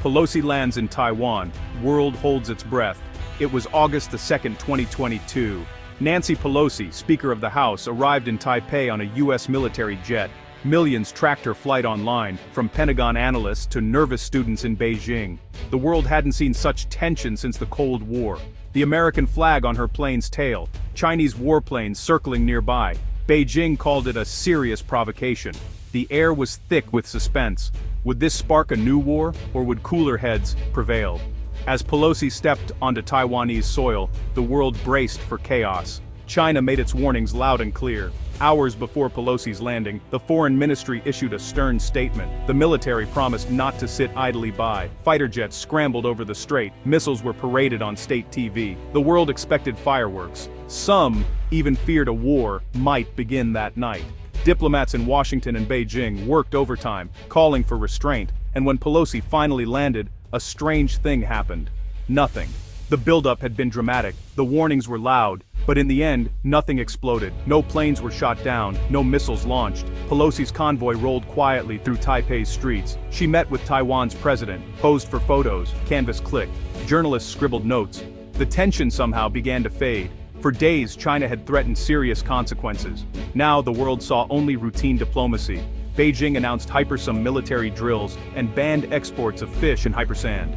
Pelosi lands in Taiwan, world holds its breath. It was August the 2nd, 2022. Nancy Pelosi, Speaker of the House, arrived in Taipei on a U.S. military jet. Millions tracked her flight online, from Pentagon analysts to nervous students in Beijing. The world hadn't seen such tension since the Cold War. The American flag on her plane's tail, Chinese warplanes circling nearby. Beijing called it a serious provocation. The air was thick with suspense. Would this spark a new war, or would cooler heads prevail? As Pelosi stepped onto Taiwanese soil, the world braced for chaos. China made its warnings loud and clear. Hours before Pelosi's landing, the Foreign Ministry issued a stern statement. The military promised not to sit idly by. Fighter jets scrambled over the strait, missiles were paraded on state TV. The world expected fireworks. Some even feared a war might begin that night. Diplomats in Washington and Beijing worked overtime, calling for restraint, and when Pelosi finally landed, a strange thing happened. Nothing. The buildup had been dramatic, the warnings were loud, but in the end, nothing exploded. No planes were shot down, no missiles launched. Pelosi's convoy rolled quietly through Taipei's streets. She met with Taiwan's president, posed for photos, canvas clicked. Journalists scribbled notes. The tension somehow began to fade. For days, China had threatened serious consequences. Now the world saw only routine diplomacy. Beijing announced hypersonic military drills and banned exports of fish and hypersand.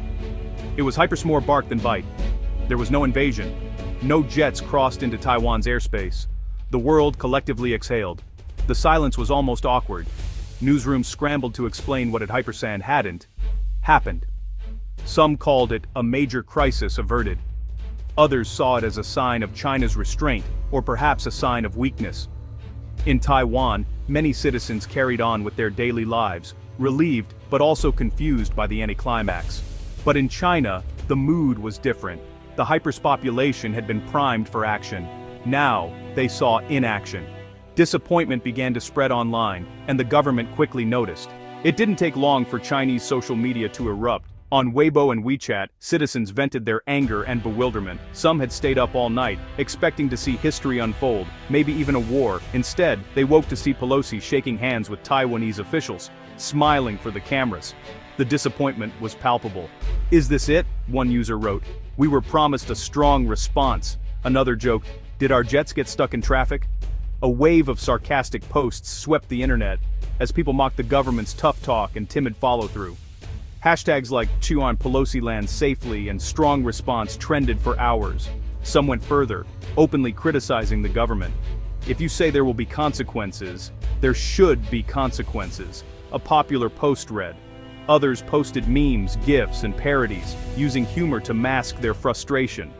It was more bark than bite. There was no invasion. No jets crossed into Taiwan's airspace. The world collectively exhaled. The silence was almost awkward. Newsrooms scrambled to explain what hypersand hadn't happened. Some called it a major crisis averted. Others saw it as a sign of China's restraint, or perhaps a sign of weakness. In Taiwan, many citizens carried on with their daily lives, relieved but also confused by the anticlimax. But in China, the mood was different. The hyperpopulation had been primed for action. Now, they saw inaction. Disappointment began to spread online, and the government quickly noticed. It didn't take long for Chinese social media to erupt. On Weibo and WeChat, citizens vented their anger and bewilderment. Some had stayed up all night, expecting to see history unfold, maybe even a war. Instead, they woke to see Pelosi shaking hands with Taiwanese officials, smiling for the cameras. The disappointment was palpable. "Is this it?" one user wrote. "We were promised a strong response." Another joked, "Did our jets get stuck in traffic?" A wave of sarcastic posts swept the internet, as people mocked the government's tough talk and timid follow-through. Hashtags like "Chew on Pelosi lands safely" and "Strong response" trended for hours. Some went further, openly criticizing the government. "If you say there will be consequences, there should be consequences," a popular post read. Others posted memes, GIFs, and parodies, using humor to mask their frustration.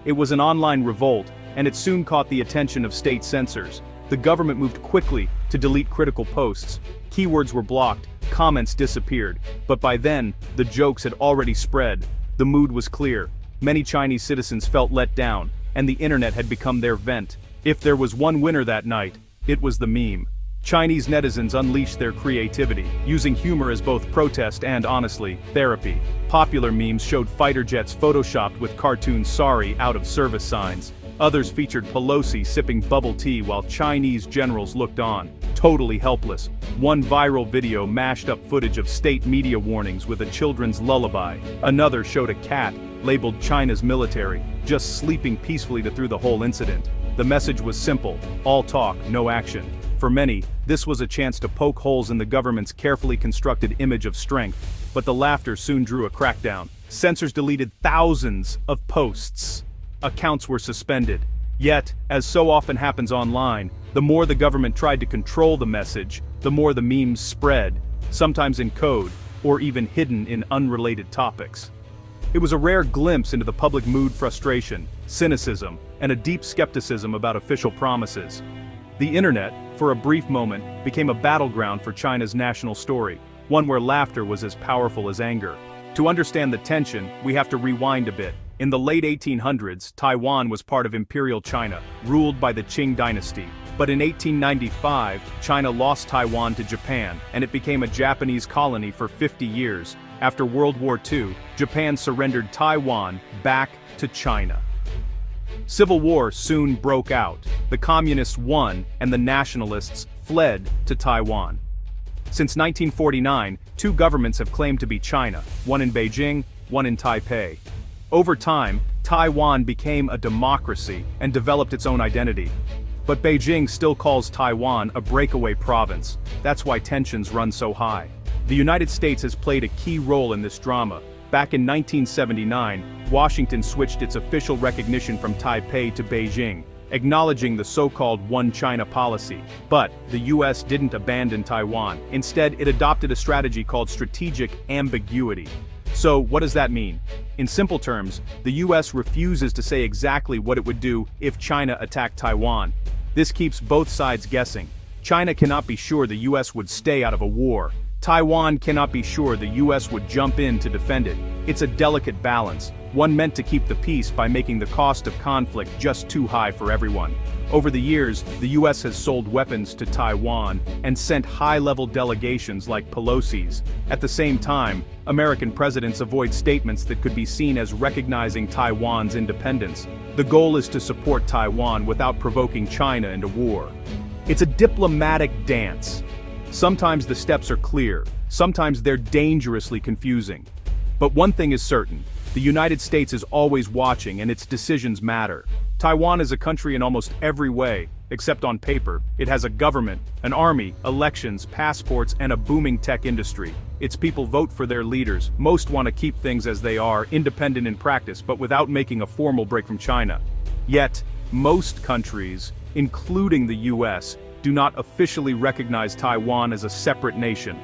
It was an online revolt, and it soon caught the attention of state censors. The government moved quickly to delete critical posts. Keywords were blocked, comments disappeared, but by then, the jokes had already spread. The mood was clear. Many Chinese citizens felt let down, and the internet had become their vent. If there was one winner that night, it was the meme. Chinese netizens unleashed their creativity, using humor as both protest and, honestly, therapy. Popular memes showed fighter jets photoshopped with cartoon "sorry" out of service signs. Others featured Pelosi sipping bubble tea while Chinese generals looked on, totally helpless. One viral video mashed up footage of state media warnings with a children's lullaby. Another showed a cat, labeled China's military, just sleeping peacefully through the whole incident. The message was simple: all talk, no action. For many, this was a chance to poke holes in the government's carefully constructed image of strength, but the laughter soon drew a crackdown. Censors deleted thousands of posts. Accounts were suspended. Yet, as so often happens online, the more the government tried to control the message, the more the memes spread, sometimes in code, or even hidden in unrelated topics. It was a rare glimpse into the public mood: frustration, cynicism, and a deep skepticism about official promises. The internet, for a brief moment, became a battleground for China's national story, one where laughter was as powerful as anger. To understand the tension, we have to rewind a bit. In the late 1800s, Taiwan was part of Imperial China, ruled by the Qing dynasty. But in 1895, China lost Taiwan to Japan, and it became a Japanese colony for 50 years. After World War II, Japan surrendered Taiwan back to China. Civil war soon broke out. The communists won, and the nationalists fled to Taiwan. Since 1949, two governments have claimed to be China, one in Beijing, one in Taipei. Over time, Taiwan became a democracy and developed its own identity. But Beijing still calls Taiwan a breakaway province. That's why tensions run so high. The United States has played a key role in this drama. Back in 1979, Washington switched its official recognition from Taipei to Beijing, acknowledging the so-called One China policy. But the US didn't abandon Taiwan. Instead, it adopted a strategy called strategic ambiguity. So, what does that mean? In simple terms, the US refuses to say exactly what it would do if China attacked Taiwan. This keeps both sides guessing. China cannot be sure the US would stay out of a war. Taiwan cannot be sure the US would jump in to defend it. It's a delicate balance, one meant to keep the peace by making the cost of conflict just too high for everyone. Over the years, the US has sold weapons to Taiwan and sent high-level delegations like Pelosi's. At the same time, American presidents avoid statements that could be seen as recognizing Taiwan's independence. The goal is to support Taiwan without provoking China into war. It's a diplomatic dance. Sometimes the steps are clear, sometimes they're dangerously confusing. But one thing is certain, the United States is always watching and its decisions matter. Taiwan is a country in almost every way, except on paper. It has a government, an army, elections, passports, and a booming tech industry. Its people vote for their leaders. Most want to keep things as they are, independent in practice, but without making a formal break from China. Yet, most countries, including the US, do not officially recognize Taiwan as a separate nation.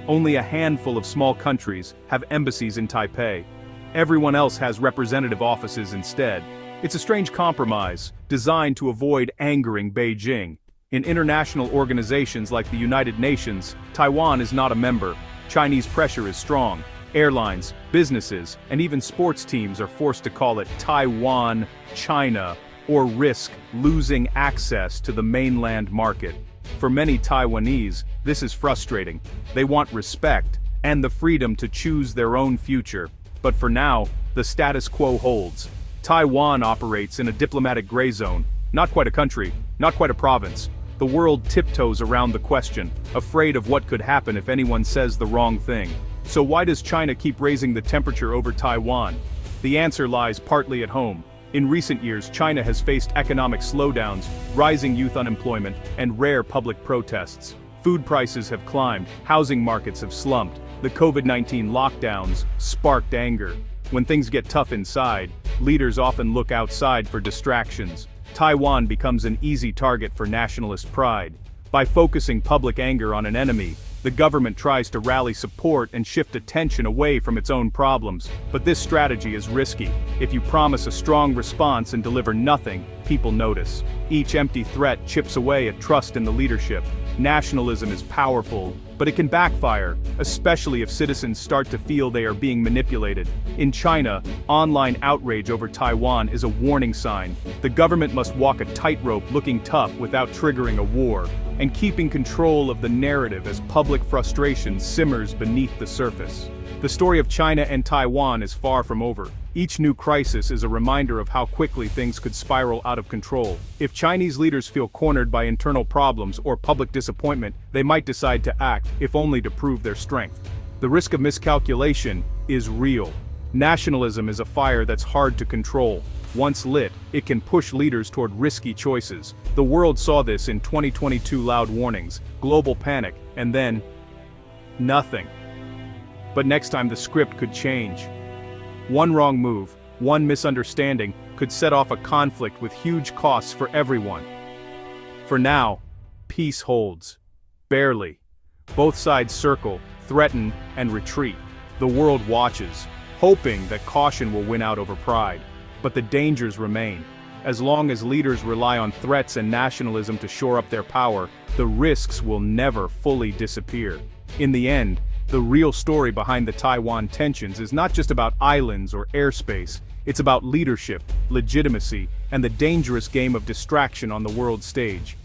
Only a handful of small countries have embassies in Taipei. Everyone else has representative offices instead. It's a strange compromise, designed to avoid angering Beijing. In international organizations like the United Nations, Taiwan is not a member. Chinese pressure is strong. Airlines, businesses, and even sports teams are forced to call it Taiwan, China, or risk losing access to the mainland market. For many Taiwanese, this is frustrating. They want respect and the freedom to choose their own future. But for now, the status quo holds. Taiwan operates in a diplomatic gray zone, not quite a country, not quite a province. The world tiptoes around the question, afraid of what could happen if anyone says the wrong thing. So why does China keep raising the temperature over Taiwan? The answer lies partly at home. In recent years, China has faced economic slowdowns, rising youth unemployment, and rare public protests. Food prices have climbed, housing markets have slumped. The COVID-19 lockdowns sparked anger. When things get tough inside, leaders often look outside for distractions. Taiwan becomes an easy target for nationalist pride. By focusing public anger on an enemy, the government tries to rally support and shift attention away from its own problems. But this strategy is risky. If you promise a strong response and deliver nothing, people notice. Each empty threat chips away at trust in the leadership. Nationalism is powerful, but it can backfire, especially if citizens start to feel they are being manipulated. In China, online outrage over Taiwan is a warning sign. The government must walk a tightrope looking tough without triggering a war, and keeping control of the narrative as public frustration simmers beneath the surface. The story of China and Taiwan is far from over. Each new crisis is a reminder of how quickly things could spiral out of control. If Chinese leaders feel cornered by internal problems or public disappointment, they might decide to act, if only to prove their strength. The risk of miscalculation is real. Nationalism is a fire that's hard to control. Once lit, it can push leaders toward risky choices. The world saw this in 2022 loud warnings, global panic, and then nothing. But next time the script could change. One wrong move, one misunderstanding, could set off a conflict with huge costs for everyone. For now, peace holds. Barely. Both sides circle, threaten, and retreat. The world watches, hoping that caution will win out over pride. But the dangers remain. As long as leaders rely on threats and nationalism to shore up their power, the risks will never fully disappear. In the end, the real story behind the Taiwan tensions is not just about islands or airspace, it's about leadership, legitimacy, and the dangerous game of distraction on the world stage.